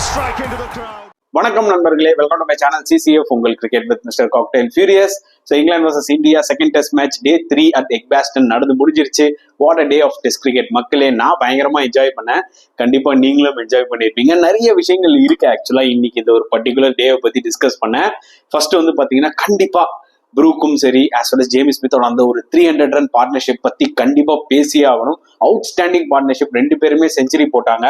strike into the crowd. வணக்கம் நண்பர்களே, welcome to my channel CCF உங்கள் cricket with mister cocktail furious. So England versus India second test match day 3 at Edgbaston நடந்து முடிஞ்சிருச்சு. What a day of test cricket மக்களே. நான் பயங்கரமா enjoy பண்ணேன். கண்டிப்பா நீங்களும் என்ஜாய் பண்ணிருப்பீங்க. நிறைய விஷயங்கள் இருக்கு ஆக்சுவலா இன்னைக்கு இந்த ஒரு பர்டிகுலர் டேவை பத்தி டிஸ்கஸ் பண்ணேன். ஃபர்ஸ்ட் வந்து பாத்தீங்கன்னா கண்டிப்பா ப்ரூக்கும் சரி ஆஸ் வெல் அஸ் ஜேமி ஸ்மித்தோட அந்த ஒரு 300 ரன் பார்ட்னர்ஷிப் பத்தி கண்டிப்பா பேசியே ஆகணும். அவுட்ஸ்டாண்டிங் பார்ட்னர்ஷிப், ரெண்டு பேருமே செஞ்சுரி போட்டாங்க.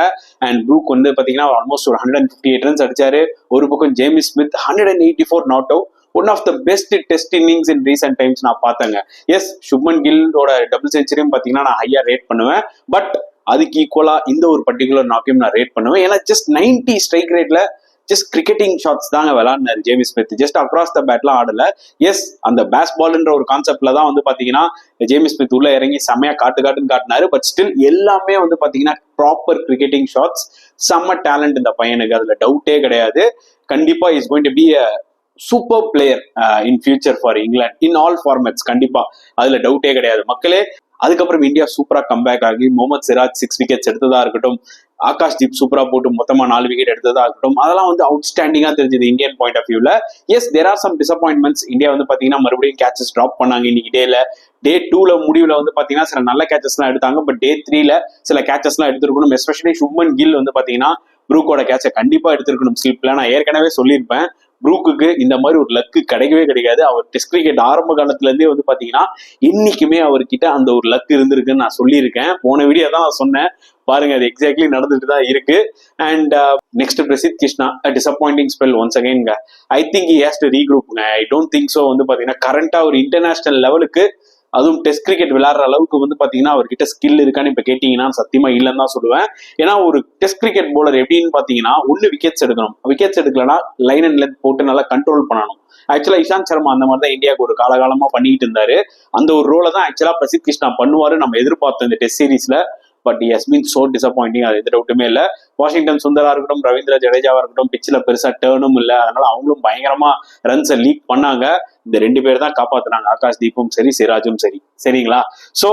அண்ட் ப்ரூக் வந்து பாத்தீங்கன்னா ஆல்மோஸ்ட் ஒரு 158 ரன்ஸ் அடிச்சாரு. ஒரு பக்கம் Jamie Smith 184 not out. One of the best test innings in recent times நான் பார்த்தேங்க. எஸ், சுப்மன் கில்லோட டபுள் செஞ்சுரியும் பாத்தீங்கன்னா நான் ஹையா ரேட் பண்ணுவேன். பட் அதுக்கு ஈக்குவலா இந்த ஒரு பர்டிகுலர் நாக்கையும் நான் ரேட் பண்ணுவேன். ஏன்னா ஜஸ்ட் 90 ஸ்ட்ரைக் ரேட்ல ஜஸ்ட் கிரிக்கெட்டிங் ஷாட்ஸ் தாங்க விளையாடினாரு Jamie Smith. Just across the பேட்லாம் ஆடல. எஸ், அந்த பேஸ் பால்ன்ற ஒரு கான்செப்ட்ல தான் வந்து பாத்தீங்கன்னா ஜேமி ஸ்மித் உள்ள இறங்கி செம்மையா காட்டுன்னு காட்டினாரு. பட் ஸ்டில் எல்லாமே வந்து பாத்தீங்கன்னா ப்ராப்பர் கிரிக்கெட்டிங் ஷாட்ஸ். செம்ம டேலண்ட் இந்த பையனுக்கு, அதுல டவுட்டே கிடையாது. கண்டிப்பா is going to be a super player in future for England in all formats. கண்டிப்பா அதுல டவுட்டே கிடையாது மக்களே. அதுக்கப்புறம் இந்தியா சூப்பரா கம்பேக் ஆகி முகமது சிராஜ் 6 விக்கெட்ஸ் எடுத்ததா இருக்கட்டும், ஆகாஷ் தீப் சூப்பரா போட்டு மொத்தமா 4 விக்கெட் எடுத்ததா இருக்கட்டும், அதெல்லாம் வந்து அவுட்ஸ்டாண்டிங்கா தெரிஞ்சது இந்தியன் பாயிண்ட் ஆஃப் வியூல. Yes, there are some disappointments. India வந்து பாத்தீங்கன்னா மறுபடியும் கேச்சஸ் டிராப் பண்ணாங்க இன்னைக்கு டேல. டே 2ல முடிவுல வந்து பாத்தீங்கன்னா சில நல்ல கேச்சஸ் எல்லாம் எடுத்தாங்க. பட் டே 3ல சில கேச்சஸ் எல்லாம் எடுத்திருக்கணும். எஸ்பெஷலி சுப்மன் கில் வந்து பாத்தீங்கன்னா ப்ரூக்கோட கேட்சை கண்டிப்பா எடுத்திருக்கணும் ஸ்லிப்ல. நான் ஏற்கனவே சொல்லியிருப்பேன், ப்ரூக்குக்கு இந்த மாதிரி ஒரு லக்கு கிடைக்கவே கிடைக்காது. அவர் டெஸ்ட் கிரிக்கெட் ஆரம்ப காலத்துல இருந்தே வந்து பாத்தீங்கன்னா இன்னைக்குமே அவர்கிட்ட அந்த ஒரு லக் இருந்திருக்குன்னு நான் சொல்லியிருக்கேன். போன வீடியோ தான் நான் சொன்னேன், பாருங்க அது எக்ஸாக்ட்லி நடந்துட்டு தான் இருக்கு. And next Prasidh Krishna, disappointing spell once again. I think he has to regroup. I don't think so. வந்து பாத்தீங்கன்னா கரண்டா ஒரு இன்டர்நேஷனல் லெவலுக்கு, அதுவும் டெஸ்ட் கிரிக்கெட் விளையாடுற அளவுக்கு வந்து பாத்தீங்கன்னா அவர்கிட்ட ஸ்கில் இருக்கான்னு இப்ப கேட்டீங்கன்னா சத்தியமா இல்லைன்னு தான் சொல்லுவேன். ஏன்னா ஒரு டெஸ்ட் கிரிக்கெட் போலர் எப்படின்னு பாத்தீங்கன்னா ஒன்னு விக்கெட்ஸ் எடுக்கணும். விக்கெட்ஸ் எடுக்கலன்னா லைன் அண்ட் லென்த் போட்டு நல்லா கண்ட்ரோல் பண்ணணும். ஆக்சுவலா இஷாந்த் சர்மா அந்த மாதிரி தான் இந்தியாவுக்கு ஒரு காலகாலமா பண்ணிட்டு இருந்தாரு. அந்த ஒரு ரோலை தான் ஆக்சுவலா பிரசித் கிருஷ்ணா பண்ணுவாரு நம்ம எதிர்பார்த்தோம் இந்த டெஸ்ட் சீரீஸ்ல. But he has been so disappointing. அது எந்த டவுட்டுமே இல்லை. வாஷிங்டன் சுந்தரா இருக்கட்டும், ரவீந்திர ஜடேஜாவா இருக்கட்டும், பிச்சில் பெருசா டேர்னும் இல்லை. அதனால அவங்களும் பயங்கரமா ரன்ஸை லீக் பண்ணாங்க. இந்த 2 பேர் தான் காப்பாத்தினாங்க, ஆகாஷ் தீப்பும் சரி சிராஜும் சரி. சரிங்களா? ஸோ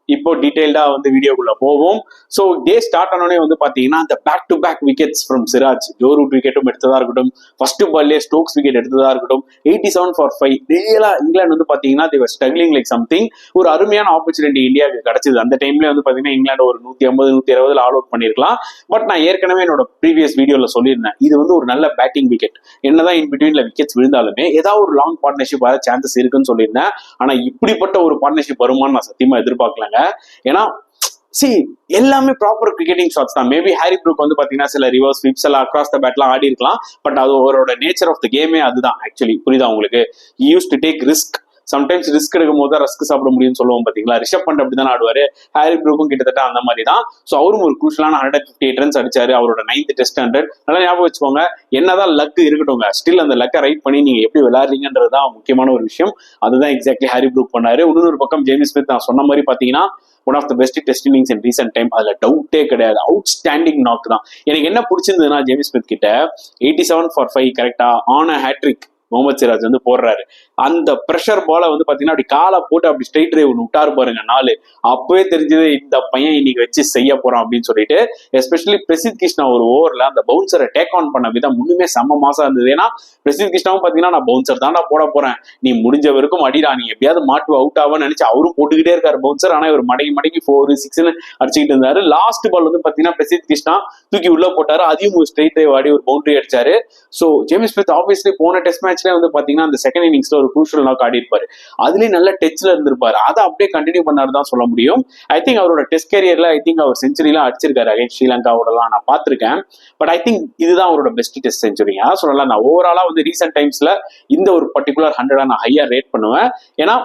இப்போ டீடைல்டா வந்து வீடியோக்குள்ள போவோம். ஸோ டே ஸ்டார்ட் ஆனோடனே வந்து பாத்தீங்கன்னா அந்த back to back wickets from Siraj. Joe Root விக்கெட்டும் எடுத்ததா இருக்கட்டும், ஃபர்ஸ்ட் பால்லே ஸ்டோக்ஸ் விக்கெட் எடுத்ததா இருக்கட்டும், 87 for 5. ரியலா இங்கிலாந்து வந்து பாத்தீங்கன்னா they were struggling like something. ஒரு அருமையான ஆப்பர்ச்சுனிட்டி இந்தியாவுக்கு கிடைச்சது. அந்த டைம்ல வந்து பாத்தீங்கன்னா இங்கிலாந்து ஒரு 150 160 ஆல் அவுட் பண்ணிருக்கலாம். பட் நான் ஏற்கனவே என்னோட ப்ரீவியஸ் வீடியோல சொல்லியிருந்தேன், இது வந்து ஒரு நல்ல பேட்டிங் விக்கெட். என்னதான் இன் பிட்வீன்ல விக்கெட்ஸ் விழுந்தாலுமே ஏதாவது ஒரு லாங் பார்ட்னர்ஷிப் வர சான்சஸ் இருக்குன்னு சொல்லியிருந்தேன். ஆனா இப்படிப்பட்ட ஒரு பார்ட்னர்ஷிப் வருமானு நான் சத்தியமா எதிர்பார்க்கல. ஏன்னா எல்லாமே ப்ராப்பர் கிரிக்கெட்டிங் ஷாட்ஸ் தான். மேபி ஹாரி ப்ரூக் வந்து பாத்தீங்கன்னா சில ரிவர்ஸ் ஸ்வீப்ஸ் எல்லாம் அக்ராஸ் த பேட்லாம் ஆடி இருக்கலாம். பட் அது அவரோட நேச்சர் ஆஃப் த கேமே அதுதான். ஆக்சுவலி புரியுதா உங்களுக்கு? He use to take risk. Sometimes risk எடுக்கும் போது தான் ரஸ்க் சாப்பிட முடியும்னு சொல்லுவோம் பாத்தீங்களா. ரிஷப் பண்ட் அப்படிதான் ஆடுவாரு. ஹாரி ப்ரூக்கும் கிட்டத்தட்ட அந்த மாதிரி தான். ஸோ அவரும் ஒரு குரூஷியலான 158 ரன்ஸ் அடிச்சாரு அவரோட 9th டெஸ்ட் 100. நல்லா ஞாபகம் வச்சுக்கோங்க, என்னதான் லக் இருக்கட்டும், ஸ்டில் அந்த லக்கை ரைட் பண்ணி நீங்க எப்படி விளையாடுறீங்கன்றதுதான் முக்கியமான ஒரு விஷயம். அதுதான் எக்ஸாக்ட்லி ஹாரி ப்ரூக் பண்ணாரு. இன்னொரு பக்கம் ஜேமி ஸ்மித் நான் சொன்ன மாதிரி பாத்தீங்கன்னா one of the best test innings in recent time. அதுல டவுட்டே கிடையாது. அவுட்ஸ்டாண்டிங் நாக் தான். எனக்கு என்ன பிடிச்சிருந்ததுன்னா ஜேமி ஸ்மித் கிட்ட 87 for 5 கரெக்டா on a hattrick Mohammed Siraj வந்து போடுறாரு. அந்த பிரஷர் பால வந்து பாத்தீங்கன்னா அப்படி காலை போட்டு அப்படி ஸ்ட்ரைட் டிரைவ் ஒன்று விட்டாரு பாருங்க 4. அப்பவே தெரிஞ்சது இந்த பையன் இன்னைக்கு வச்சு செய்ய போறான் அப்படின்னு சொல்லிட்டு. எஸ்பெஷலி பிரசித் கிருஷ்ணா ஒரு ஓவர்ல அந்த பவுன்சரை டேக் ஆன் பண்ண விதம் முன்னுமே செம்ம மாசா இருந்தது. ஏன்னா பிரசித் கிருஷ்ணாவும் பாத்தீங்கன்னா நான் பவுன்சர் தாண்டா போட போறேன், நீ முடிஞ்ச வரைக்கும் அடிடா, நீ எப்படியாவது மாட்டு அவுட் ஆவான்னு நினைச்சு அவரும் போட்டுக்கிட்டே இருக்காரு பவுன்சர். ஆனா இவர் மடங்கி 4 6 அடிச்சுக்கிட்டு இருந்தாரு. லாஸ்ட் பால் வந்து பாத்தீங்கன்னா பிரசித் கிருஷ்ணா தூக்கி உள்ள போட்டாரு. அதையும் ஒரு ஸ்ட்ரைட் டிரைவ் ஆடி ஒரு பவுண்டரி அடிச்சாரு. ஸோ ஜேமி ஸ்மித் ஆப்வியஸ்லி போன டெஸ்ட் மேட்ச்ல வந்து பாத்தீங்கன்னா அந்த செகண்ட் இன்னிங்ஸ்ல ஒரு குரூஷியல் நாக் ஆடி இருப்பாரு. அதுலயும் நல்ல டச்ல இருந்திருப்பாரு. அதை அப்படியே கண்டினியூ பண்ணாரு தான் சொல்ல முடியும். ஐ திங்க் அவரோட டெஸ்ட் கேரியர்ல ஐ திங்க் அவர் செஞ்சுரிலாம் அடிச்சிருக்காரு அகைன்ஸ்ட் ஸ்ரீலங்காவோடலாம் நான் பார்த்திருக்கேன். பட் ஐ திங்க் இதுதான் அவரோட பெஸ்ட் டெஸ்ட் செஞ்சுரி. அதான் சொல்லலாம், நான் ஓவராலா வந்து ரீசென்ட் டைம்ஸ்ல இந்த ஒரு பர்டிகுலர் 100 நான் ஹையா ரேட் பண்ணுவேன். ஏன்னா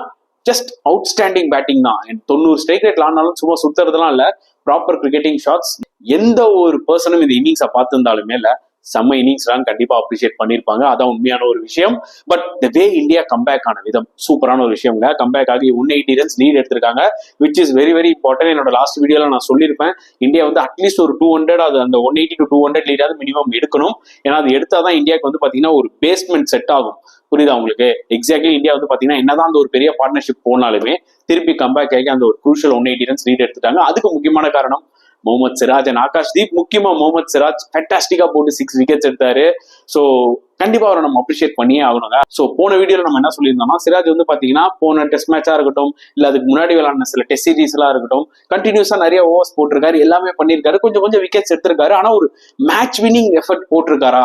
ஜஸ்ட் அவுட்ஸ்டாண்டிங் பேட்டிங் தான். 90 ஸ்ட்ரைக் ரேட்ல ஆனாலும் சும்மா சுத்துறதுலாம் இல்ல, ப்ராப்பர் கிரிக்கெட்டிங் ஷாட்ஸ். எந்த ஒரு பர்சனும் இந்த இன்னிங்ஸை பார்த்திருந்தாலுமே இல்ல செம்ம இன்னிங்ஸ் கண்டிப்பா அப்ரிஷியேட் பண்ணிருப்பாங்க. அதான் உண்மையான ஒரு விஷயம். But the way India comeback ஆன விதம் சூப்பரான ஒரு விஷயம். கம்பேக் ஆகி 180 ரன்ஸ் லீட் எடுத்திருக்காங்க, which is very very important. என்னோட லாஸ்ட் வீடியோல நான் சொல்லியிருப்பேன், இந்தியா வந்து அட்லீஸ்ட் ஒரு 200, அது அந்த 180 to 200 லீடாவது மினிமம் எடுக்கணும். ஏன்னா அது எடுத்தாதான் இந்தியாவுக்கு வந்து பாத்தீங்கன்னா ஒரு பேஸ்மெண்ட் செட் ஆகும். புரியுதா உங்களுக்கு? எக்ஸாக்ட்லி இந்தியா வந்து பாத்தீங்கன்னா என்னதான் அந்த ஒரு பெரிய பார்ட்னர்ஷிப் போனாலுமே திருப்பி கம்பேக் ஆகி அந்த ஒரு குரூஷியல் 180 ரன்ஸ் லீட் எடுத்துட்டாங்க. அதுக்கு முக்கியமான காரணம் முகமது சிராஜ் அண்ட் ஆகாஷ்தீப். முக்கியமா முகமது சிராஜ் ஃபேண்டாஸ்டிக்கா போட்டு 6 விக்கெட்ஸ் எடுத்தாரு. ஸோ கண்டிப்பா அவரை நம்ம அப்ரிஷியேட் பண்ணியே ஆகணுங்க. ஸோ போன வீடியோல நம்ம என்ன சொல்லியிருந்தோம்னா, சிராஜ் வந்து பாத்தீங்கன்னா போன டெஸ்ட் மேட்சா இருக்கட்டும், இல்ல அதுக்கு முன்னாடி விளையாடின சில டெஸ்ட் சீரீஸ் எல்லாம் இருக்கட்டும், கண்டினியூஸா நிறைய ஓவர்ஸ் போட்டிருக்காரு, எல்லாமே பண்ணியிருக்காரு, கொஞ்சம் விக்கெட்ஸ் எடுத்திருக்காரு. ஆனா ஒரு மேட்ச் வின்னிங் எஃபர்ட் போட்டிருக்காரா,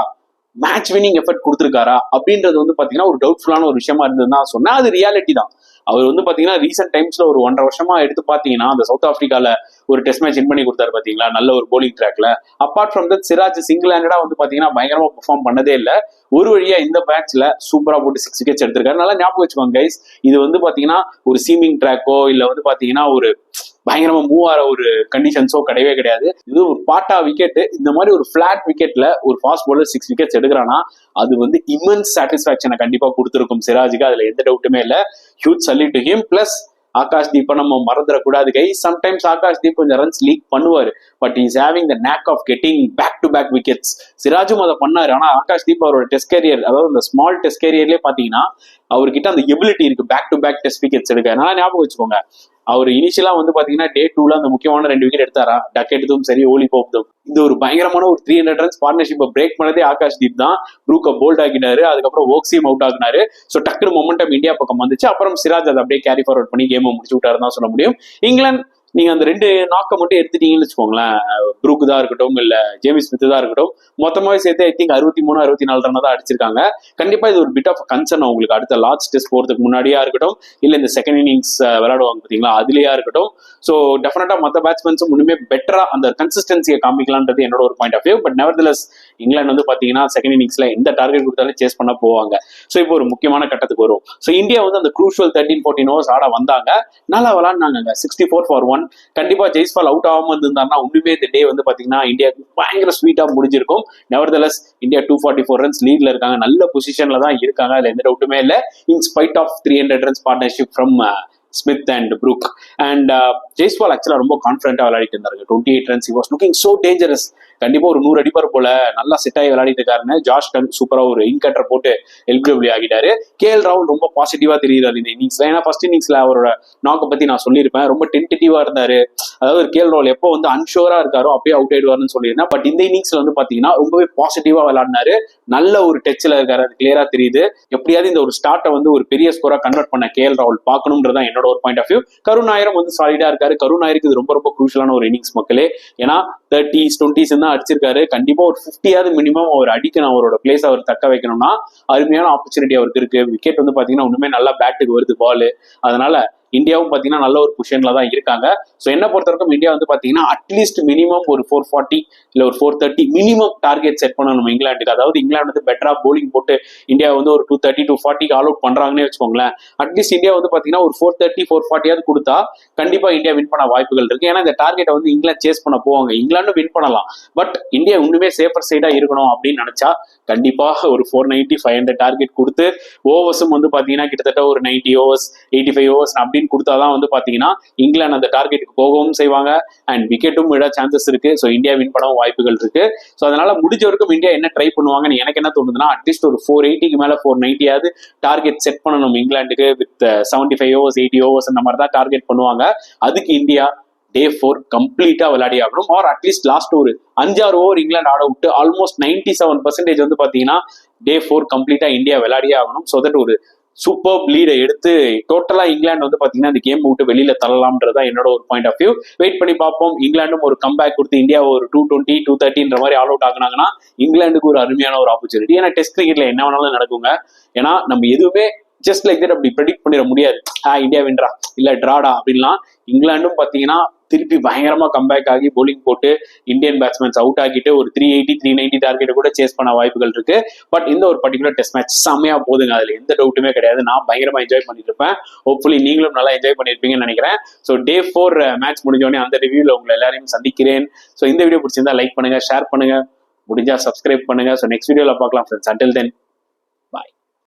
மேட்ச் வின்னிங் எஃபர்ட் கொடுத்திருக்காரா அப்படின்றது வந்து பாத்தீங்கன்னா ஒரு டவுட்ஃபுல்லான ஒரு விஷயமா இருந்ததுன்னு தான் சொன்னா. அது ரியாலிட்டி தான். அவர் வந்து பாத்தீங்கன்னா ரீசெண்ட் டைம்ஸ்ல ஒரு 1.5 வருஷமா எடுத்து பாத்தீங்கன்னா அந்த சவுத் ஆப்பிரிக்கால ஒரு டெஸ்ட் மேட்ச் வின் பண்ணி கொடுத்தாரு பாத்தீங்களா, நல்ல ஒரு போலிங் ட்ராக்ல. Apart from that Siraj single ஹேண்டடா வந்து பாத்தீங்கன்னா பயங்கரமா பெர்ஃபார்ம் பண்ணதே இல்ல. ஒரு வழியா இந்த மேட்ச்ல சூப்பரா போட்டு 6 விக்கெட்ஸ் எடுத்திருக்காரு. நல்லா ஞாபகம் வச்சுக்கோங்க கைஸ், இது வந்து பாத்தீங்கன்னா ஒரு சீமிங் ட்ராக்கோ இல்ல வந்து பாத்தீங்கன்னா ஒரு பயங்கரமா மூவ் ஆற ஒரு கண்டிஷன்ஸோ கிடையவே கிடையாது. இது ஒரு பாட்டா விக்கெட். இந்த மாதிரி ஒரு பிளாட் விக்கெட்ல ஒரு ஃபாஸ்ட் பவுலர் 6 விக்கெட்ஸ் எடுக்கிறானா அது வந்து இமென்ஸ் சாட்டிஸ்பாக்சனை கண்டிப்பா கொடுத்திருக்கும் சிராஜுக்கு, அதுல எந்த டவுட்டுமே இல்ல. Huge salute to him. Plus ஆகாஷ்தீப்பை நம்ம மறந்துடக்கூடாது கை. சம்டைம்ஸ் ஆகாஷ்தீப் கொஞ்சம் ரன்ஸ் லீக் பண்ணுவாரு, but is having the knack of getting back to back wickets. சிராஜும் அதை பண்ணாரு. ஆனா ஆகாஷ்தீப் அவரோட டெஸ்ட் கேரியர், அதாவது இந்த ஸ்மால் டெஸ்ட் கேரியர்லயே பாத்தீங்கன்னா அவர்கிட்ட அந்த எபிலிட்டி இருக்கு back to back test wickets எடுக்க. நல்லா ஞாபகம் வச்சுக்கோங்க, அவர் இனிஷியலா வந்து பாத்தீங்கன்னா டே 2ல அந்த முக்கியமான 2 விக்கெட் எடுத்தாரா, டக்கெட்டும் சரி ஓலி போப்தும். இந்த ஒரு பயங்கரமான ஒரு 300 ரன்ஸ் பார்ட்னர்ஷிப்பை பிரேக் பண்ணதே ஆகாஷ்தீப் தான். ப்ரூக்கை போல்ட் ஆகினாரு, அதுக்கப்புறம் ஓக்ஸியும் அவுட் ஆகினாரு. ஸோ டக்குனு மொமெண்டம் இந்தியா பக்கம் வந்துச்சு. அப்புறம் சிராஜ் அதை அப்படியே கேரி ஃபார்வர்ட் பண்ணி கேமை முடிச்சு விட்டாருன்னு தான் சொல்ல முடியும். இங்கிலாந்து நீங்க அந்த 2 நாக்கை மட்டும் எடுத்துட்டீங்கன்னு வச்சுக்கோங்களேன், ப்ரூக் தான் இருக்கட்டும் இல்ல ஜேமி ஸ்மித் தான் இருக்கட்டும், மொத்தமாவே சேர்த்து ஐ திங்க் 63 64 ரன் தான் அடிச்சிருக்காங்க. கண்டிப்பா இது ஒரு பிட் ஆஃப் கன்சர்ன் உங்களுக்கு அடுத்த லார்ஜ் டெஸ்ட் போறதுக்கு முன்னாடியா இருக்கட்டும், இல்ல இந்த செகண்ட் இன்னிங்ஸ் விளையாடுவாங்க பாத்தீங்களா அதுலயா இருக்கட்டும். ஸோ டெஃபினட்டா மற்ற பேட்ஸ்மேன்ஸும் முன்னுமே பெட்டரா அந்த கன்சிஸ்டன்சியை காமிக்கலான்றது என்னோட ஒரு point of view. But nevertheless England வந்து பாத்தீங்கன்னா செகண்ட் இன்னிங்ஸ்ல எந்த டார்கெட் கொடுத்தாலும் சேஸ் பண்ண போவாங்க. ஸோ இப்போ ஒரு முக்கியமான கட்டத்துக்கு வரும். ஸோ இந்தியா வந்து அந்த க்ரூஷியல் 13-14 ஓவர்ஸ் ஆட வந்தாங்க, நல்லா விளையாடினாங்க. 64 for 1. கண்டிப்பா ஜெய்ஸ்வால் அவுட் ஆகாம இருந்தாருன்னா உண்மையே இந்த டே வந்து பாத்தீங்கன்னா இந்தியாவுக்கு பயங்கர ஸ்வீட்டா முடிஞ்சிருக்கும். நெவர்தலெஸ் இந்தியா 244 ரன்ஸ் லீட்ல இருக்காங்க, நல்ல பொசிஷன்ல தான் இருக்காங்க, அதுல எந்த டவுட்டுமே இல்லை. In spite of 300 runs partnership from Smith and Brook. And Jaiswal ஆக்சுவலா ரொம்ப கான்ஃபிடென்ட்டா விளையாடிட்டு இருந்தாரு. 28 runs he was looking so dangerous. கண்டிப்பா ஒரு 100 அடிப்பார் போல நல்லா செட் ஆகி விளையாடிட்டு இருக்காருன்னு ஜாஷ் டன் சூப்பரா ஒரு இன்கட்டர் போட்டு எல்பிடபிள்யூ ஆகிட்டாரு. KL ராகுல் ரொம்ப பாசிட்டிவா தெரியுறாரு இந்த இன்னிங்ஸ்ல. ஏன்னா ஃபர்ஸ்ட் இன்னிங்ஸ்ல அவரோட நாக்கை பத்தி நான் சொல்லியிருப்பேன், ரொம்ப டென்டேட்டிவா இருந்தாரு. அதாவது KL ராகுல் எப்போ வந்து அன்ஷோரா இருக்காரோ அப்பயே அவுட் ஆயிடுவாருன்னு சொல்லியிருந்தேன். பட் இந்த இன்னிங்ஸ்ல வந்து பாத்தீங்கன்னா ரொம்பவே பாசிட்டிவா விளையாடினாரு, நல்ல ஒரு டச்ல இருக்காரு, அது கிளியரா தெரியுது. எப்படியாவது இந்த ஒரு ஸ்டார்ட்டை வந்து ஒரு பெரிய ஸ்கோரா கன்வெர்ட் பண்ண KL ராகுல் பார்க்கணும்ன்றதான் என்னோட ஒரு பாயிண்ட் ஆஃப் வியூ. கருண் நாயரும் வந்து சாலிடா இருக்காரு. கருண் நாயருக்கு இது ரொம்ப ரொம்ப குரூஷியலான ஒரு இன்னிங்ஸ் மக்களே. ஏன்னா 30s 20s தான் அடிச்சிருக்காரு. கண்டிப்பா ஒரு 50யாவது மினிமம் அவர் அடிக்கணும், அவரோட பிளேஸ் அவர் தக்க வைக்கணும்னா அருமையான ஆப்பர்ச்சுனிட்டி அவருக்கு இருக்கு. விக்கெட் வந்து பாத்தீங்கன்னா ஒண்ணுமே நல்லா பேட்டுக்கு வருது பால். அதனால இந்தியாவும் பாத்தீங்கன்னா நல்ல ஒரு பொசிஷன்ல தான் இருக்காங்க. ஸோ என்ன பொறுத்த வரைக்கும் இந்தியா வந்து பாத்தீங்கன்னா அட்லீஸ்ட் மினிமம் ஒரு 440 இல்ல ஒரு 430 மினிமம் டார்கெட் செட் பண்ணணும் இங்கிலாந்துக்கு. அதாவது இங்கிலாந்து வந்து பெட்டரா போலிங் போட்டு இந்தியா வந்து ஒரு 230 240 ஆல் அவுட் பண்றாங்கன்னு வச்சுக்கோங்களேன். அட்லீஸ்ட் இந்தியா வந்து பாத்தீங்கன்னா ஒரு 430 440யாவது கொடுத்தா கண்டிப்பா இந்தியா வின் பண்ண வாய்ப்புகள் இருக்கு. ஏன்னா இந்த டார்கெட்டை வந்து இங்கிலாந்து சேஸ் பண்ண போவாங்க, இங்கிலாந்து வின் பண்ணலாம். பட் இந்தியா இன்னுமே சேஃபர் சைடா இருக்கணும் அப்படின்னு நினைச்சா கண்டிப்பா ஒரு 490 500 டார்கெட் கொடுத்து ஓவர்ஸும் வந்து பாத்தீங்கன்னா கிட்டத்தட்ட ஒரு 90 ஓவர்ஸ் 85 ஓவர்ஸ் அப்படின்னு கொடுத்தாதான் வந்து பாத்தீங்கன்னா இங்கிலாந்து அந்த டார்கெட்டுக்கு போகவும் செய்வாங்க அண்ட் விக்கெட்டும் விட சான்சஸ் இருக்கு. ஸோ இந்தியா வின் பண்ணவும் வாய்ப்புகள் இருக்கு. ஸோ அதனால முடிஞ்ச வரைக்கும் இந்தியா என்ன ட்ரை பண்ணுவாங்கன்னு எனக்கு என்ன தோணுதுன்னா, அட்லீஸ்ட் ஒரு 480க்கு மேல 490யாவது டார்கெட் செட் பண்ணணும் இங்கிலாந்துக்கு. வித் 75 ஓவர்ஸ் 80 ஓவர்ஸ் அந்த மாதிரி தான் டார்கெட் பண்ணுவாங்க. அதுக்கு இந்தியா டே 4 கம்ப்ளீட்டா விளையாடி ஆகணும். ஆர் அட்லீஸ்ட் லாஸ்ட் ஒரு 5-6 ஓவர் இங்கிலாந்து ஆட விட்டு ஆல்மோஸ்ட் 97% வந்து பாத்தீங்கன்னா டே 4 கம்ப்ளீட்டா இந்தியா விளையாடியே ஆகணும். ஸோ தட் ஒரு சூப்பர் லீடை எடுத்து டோட்டலா இங்கிலாந்து வந்து பாத்தீங்கன்னா இந்த கேம் விட்டு வெளியில தள்ளலாம்ன்றதா என்னோட ஒரு பாயிண்ட் ஆஃப் வியூ. வெயிட் பண்ணி பார்ப்போம். இங்கிலாண்டும் ஒரு கம்பேக் கொடுத்து இந்தியா ஒரு 220 230 மாதிரி ஆல் அவுட் ஆகுனாங்கன்னா இங்கிலாந்துக்கு ஒரு அருமையான ஒரு ஆப்பர்ச்சுனிட்டி. ஏன்னா டெஸ்ட் கிரிக்கெட்ல என்ன வேணாலும் நடக்குங்க. ஏன்னா நம்ம எதுவுமே ஜஸ்ட் லைக் தட் அப்படி ப்ரெடிக்ட் பண்ணிட முடியாது. இந்தியா வின்ரா இல்ல டிராடா அப்படின்லாம். இங்கிலாண்டும் பாத்தீங்கன்னா திருப்பி பயங்கரமா கம்பேக் ஆகி போலிங் போட்டு இந்தியன் பேட்ஸ்மேன்ஸ் அவுட் ஆகிட்டு ஒரு 380 390 டார்கெட் கூட சேஸ் பண்ண வாய்ப்புகள் இருக்கு. பட் இந்த ஒரு பர்டிகுலர் டெஸ்ட் மேட்ச் செம்மையா போதுங்க, அதுல எந்த டவுட்டுமே கிடையாது. நான் பயங்கரமா என்ஜாய் பண்ணிட்டு இருப்பேன். ஹோப்ஃபுல்லி நீங்களும் நல்லா என்ஜாய் பண்ணிருப்பீங்கன்னு நினைக்கிறேன். ஸோ டே 4 மேட்ச் முடிஞ்சோடனே அந்த ரிவ்யூல உங்களை எல்லாரையும் சந்திக்கிறேன். ஸோ இந்த வீடியோ பிடிச்சிருந்தா லைக் பண்ணுங்க, ஷேர் பண்ணுங்க, முடிஞ்சா சப்ஸ்கிரைப் பண்ணுங்க. ஸோ நெக்ஸ்ட் வீடியோல பார்க்கலாம் ஃப்ரெண்ட்ஸ். Until then